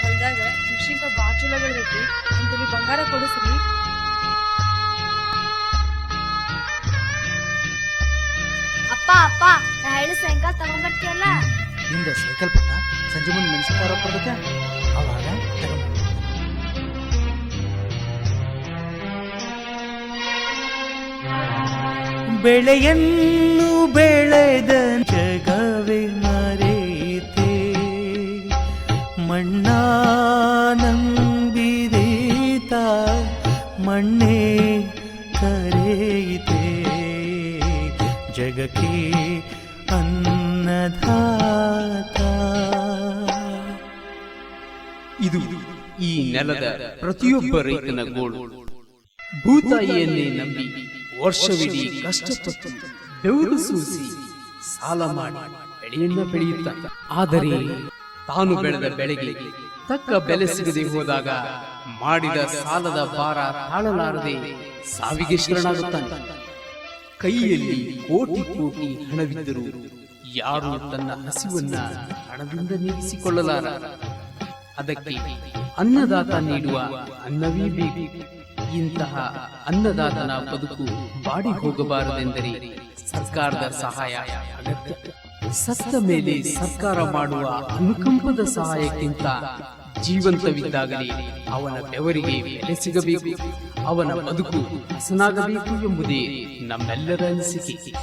ಹೊಲದಾಗ ಮೆಣಸಿನ್ಕಾಯಿ ಬಾಳ ಚಲೋ ಬೆಳೆದೈತಿ. ಒಂದ್ ಬಂಗಾರ ಕೊಡಿಸ್ರಿ. ಅಪ್ಪ ಅಪ್ಪ ನಾ ಹೇಳಿ ಸಾಯಂಕಾಲ ತಗೊಂಡ್ಬರ್ತೀಯಲ್ಲ. ನಿಂದ ಸೈಕಲ್ ಪಟ್ಟ ಸಂಜೆ ಮುಂದೆ ಮೆಣಸಿನ್ಕಾಯಿ ರೊಕ್ಕ ಬರ್ತೈತೆ ಅವಾಗ ತಗೊಂಡ್ ಬೆಳೆಯನ್ನು ಬೆಳೆದ ಜಗವೇ ಮರೆಯಿತೆ ಮಣ್ಣಾನಂಬಿದೀತ ಮಣ್ಣೇ ಕರೆಯಿತೆ ಜಗಕ್ಕೆ ಅನ್ನದಾತ. ಇದು ಈ ನೆಲದ ಪ್ರತಿಯೊಬ್ಬ ರೈತನ ಗೋಳು. ಭೂತಾಯಿಯನ್ನೇ ನಂಬಿ ವರ್ಷವಿಡೀ ಕಷ್ಟಪಟ್ಟು ಬೆವರು ಸೂಸಿ ಸಾಲ ಮಾಡಿ ಬೆಳೆಯನ್ನ ಬೆಳೆಯುತ್ತಾನೆ. ಆದರೆ ತಾನು ಬೆಳೆದ ಬೆಳೆಗೆ ತಕ್ಕ ಬೆಲೆ ಸಿಗದೆ ಹೋದಾಗ ಮಾಡಿದ ಸಾಲದ ಭಾರ ತಾಳಲಾರದೆ ಸಾವಿಗೆ ಶರಣಾಗುತ್ತಾನೆ. ಕೈಯಲ್ಲಿ ಕೋಟಿ ಕೋಟಿ ಹಣವಿದ್ದರೂ ಯಾರು ತನ್ನ ಹಸಿವನ್ನ ಹಣದಿಂದ ನೀಗಿಸಿಕೊಳ್ಳಲಾರ. ಅದಕ್ಕೆ ಅನ್ನದಾತ ನೀಡುವ ಅನ್ನವೇ ಬೇಕು. ಇಂತಹ ಅನ್ನದಾತನ ಬದುಕು ಬಾಡಿ ಹೋಗಬಾರದೆಂದರೆ ಸರ್ಕಾರದ ಸಹಾಯ ಅಗತ್ಯ. ಸತ್ತ ಮೇಲೆ ಸರ್ಕಾರ ಮಾಡುವ ಅನುಕಂಪದ ಸಹಾಯಕ್ಕಿಂತ ಜೀವಂತವಿದ್ದಾಗಲೇ ಅವನ ಬೆವರಿಗೆ ಬೆಲೆ ಸಿಗಬೇಕು, ಅವನ ಬದುಕು ಹಸನಾಗಬೇಕು ಎಂಬುದೇ ನಮ್ಮೆಲ್ಲರ ಅನಿಸಿಕೆ.